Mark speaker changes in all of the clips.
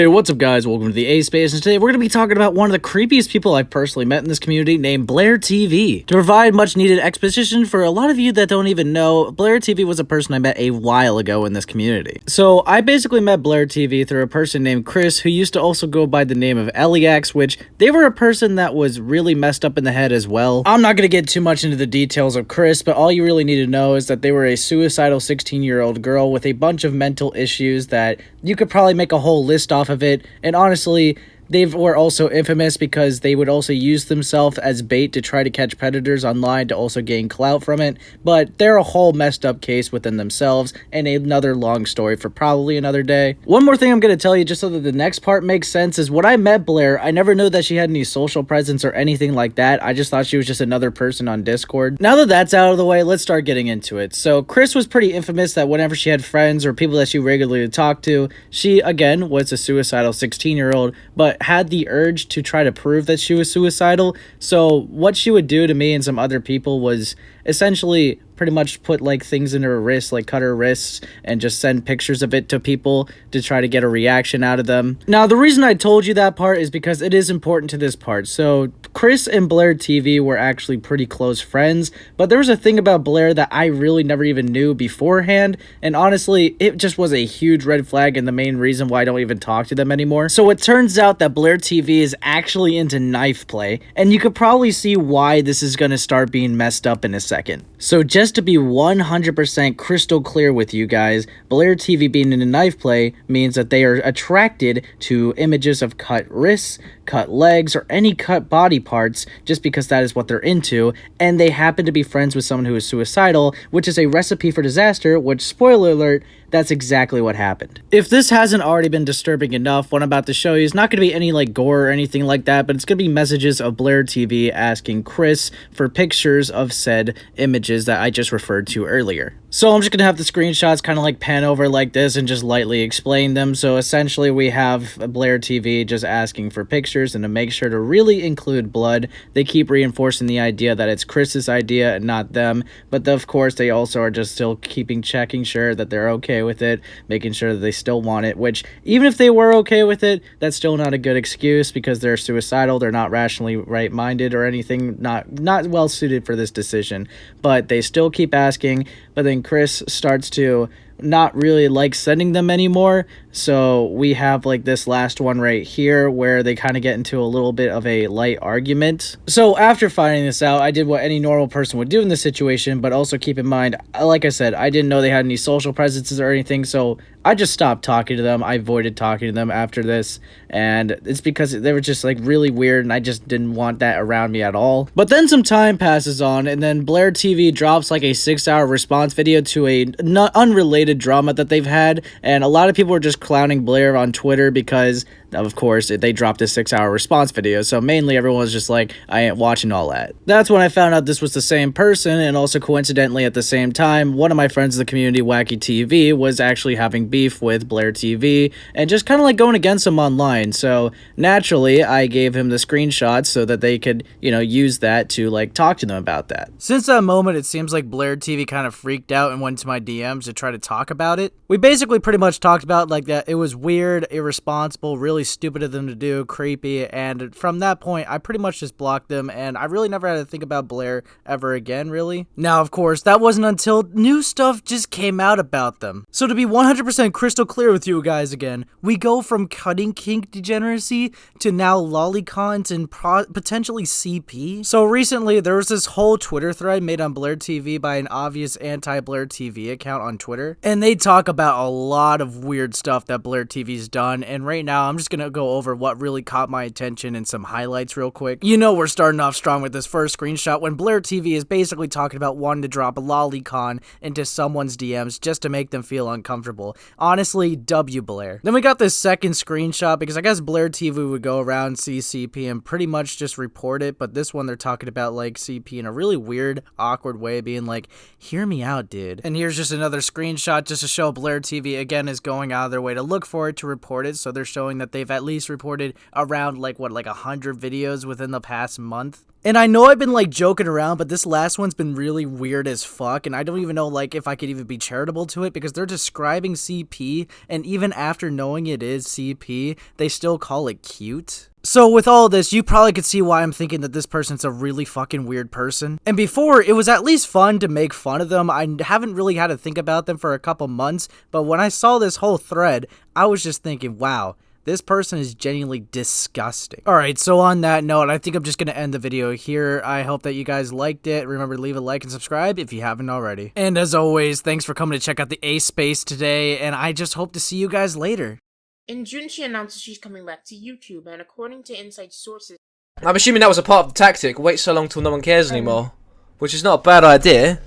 Speaker 1: Hey, what's up guys? Welcome to the A-Space, and today we're going to be talking about one of the creepiest people I've personally met in this community named Blair TV. To provide much needed exposition for a lot of you that don't even know, Blair TV was a person I met a while ago in this community. So I basically met Blair TV through a person named Kriss, who used to also go by the name of Eliax, which they were a person that was really messed up in the head as well. I'm not going to get too much into the details of Kriss, but all you really need to know is that they were a suicidal 16-year-old girl with a bunch of mental issues that you could probably make a whole list off of it, and honestly, they were also infamous because they would also use themselves as bait to try to catch predators online to also gain clout from it, but they're a whole messed up case within themselves and another long story for probably another day. One more thing I'm going to tell you just so that the next part makes sense is when I met Blair, I never knew that she had any social presence or anything like that. I just thought she was just another person on Discord. Now that that's out of the way, let's start getting into it. So Kriss was pretty infamous that whenever she had friends or people that she regularly talked to, she again was a suicidal 16-year-old, but had the urge to try to prove that she was suicidal. So what she would do to me and some other people was essentially pretty much put like things in her wrists, like cut her wrists, and just send pictures of it to people to try to get a reaction out of them. Now, the reason I told you that part is because it is important to this part. So Kriss and Blair TV were actually pretty close friends, but there was a thing about Blair that I really never even knew beforehand, and honestly, it just was a huge red flag and the main reason why I don't even talk to them anymore. So it turns out that Blair TV is actually into knife play, and you could probably see why this is going to start being messed up in a second. So just to be 100% crystal clear with you guys, Blair TV being into knife play means that they are attracted to images of cut wrists, cut legs, or any cut body parts just because that is what they're into, and they happen to be friends with someone who is suicidal, which is a recipe for disaster, which, spoiler alert, that's exactly what happened. If this hasn't already been disturbing enough, what I'm about to show you is not going to be any like gore or anything like that, but it's going to be messages of Blair TV asking Kriss for pictures of said images that I just referred to earlier. So I'm just going to have the screenshots kind of like pan over like this and just lightly explain them. So essentially we have Blair TV just asking for pictures, and to make sure to really include blood, they keep reinforcing the idea that it's Kriss's idea and not them, but of course they also are just still checking sure that they're okay with it, making sure that they still want it, which even if they were okay with it, that's still not a good excuse because they're suicidal, they're not rationally right-minded or anything, not well suited for this decision, but they still keep asking. But then Kriss starts to not really like sending them anymore, so we have like this last one right here where they kind of get into a little bit of a light argument. So after finding this out, I did what any normal person would do in this situation, but also keep in mind, like I said, I didn't know they had any social presences or anything, so I just stopped talking to them. I avoided talking to them after this, and it's because they were just like really weird and I just didn't want that around me at all. But then some time passes on, and then Blair TV drops like a 6-hour response video to a unrelated drama that they've had, and a lot of people are just clowning Blair on Twitter because of course they dropped a 6-hour response video, so mainly everyone was just like, I ain't watching all that. That's when I found out this was the same person, and also coincidentally at the same time, one of my friends in the community, Wacky TV, was actually having beef with Blair TV and just kind of like going against him online. So naturally I gave him the screenshots so that they could, you know, use that to like talk to them about that. Since that moment, it seems like Blair TV kind of freaked out and went to my DMs to try to talk about it. We basically pretty much talked about like that it was weird, irresponsible, really stupid of them to do, creepy, and from that point I pretty much just blocked them, and I really never had to think about Blair ever again, really. Now of course that wasn't until new stuff just came out about them. So to be 100% crystal clear with you guys again, we go from cutting kink degeneracy to now lolicons and potentially CP. So recently there was this whole Twitter thread made on Blair TV by an obvious anti-Blair TV account on Twitter, and they talk about a lot of weird stuff that Blair TV's done, and right now I'm just gonna go over what really caught my attention and some highlights real quick. You know we're starting off strong with this first screenshot when Blair TV is basically talking about wanting to drop a lolicon into someone's DMs just to make them feel uncomfortable. Honestly, W Blair. Then we got this second screenshot because I guess Blair TV would go around CCP and pretty much just report it, but this one they're talking about like CP in a really weird, awkward way, being like, hear me out, dude. And here's just another screenshot screenshot just to show Blair TV again is going out of their way to look for it, to report it. So they're showing that they've at least reported around like 100 videos within the past month. And I know I've been like joking around, but this last one's been really weird as fuck, and I don't even know like if I could even be charitable to it, because they're describing CP, and even after knowing it is CP, they still call it cute. So with all this, you probably could see why I'm thinking that this person's a really fucking weird person. And before, it was at least fun to make fun of them. I haven't really had to think about them for a couple months, but when I saw this whole thread, I was just thinking, wow, this person is genuinely disgusting. Alright, so on that note, I think I'm just going to end the video here. I hope that you guys liked it. Remember to leave a like and subscribe if you haven't already. And as always, thanks for coming to check out the A Space today, and I just hope to see you guys later.
Speaker 2: In June, she announces she's coming back to YouTube, and according to inside sources...
Speaker 3: I'm assuming that was a part of the tactic. Wait so long till no one cares anymore. Which is not a bad idea.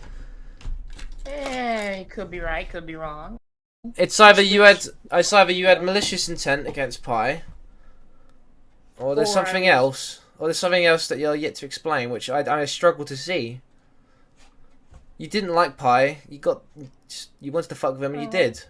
Speaker 2: Could be right, could be wrong.
Speaker 3: It's either you had malicious intent against Pi, or there's something else. Or there's something else that you're yet to explain, which I struggle to see. You didn't like Pi. You wanted to fuck with him and you did.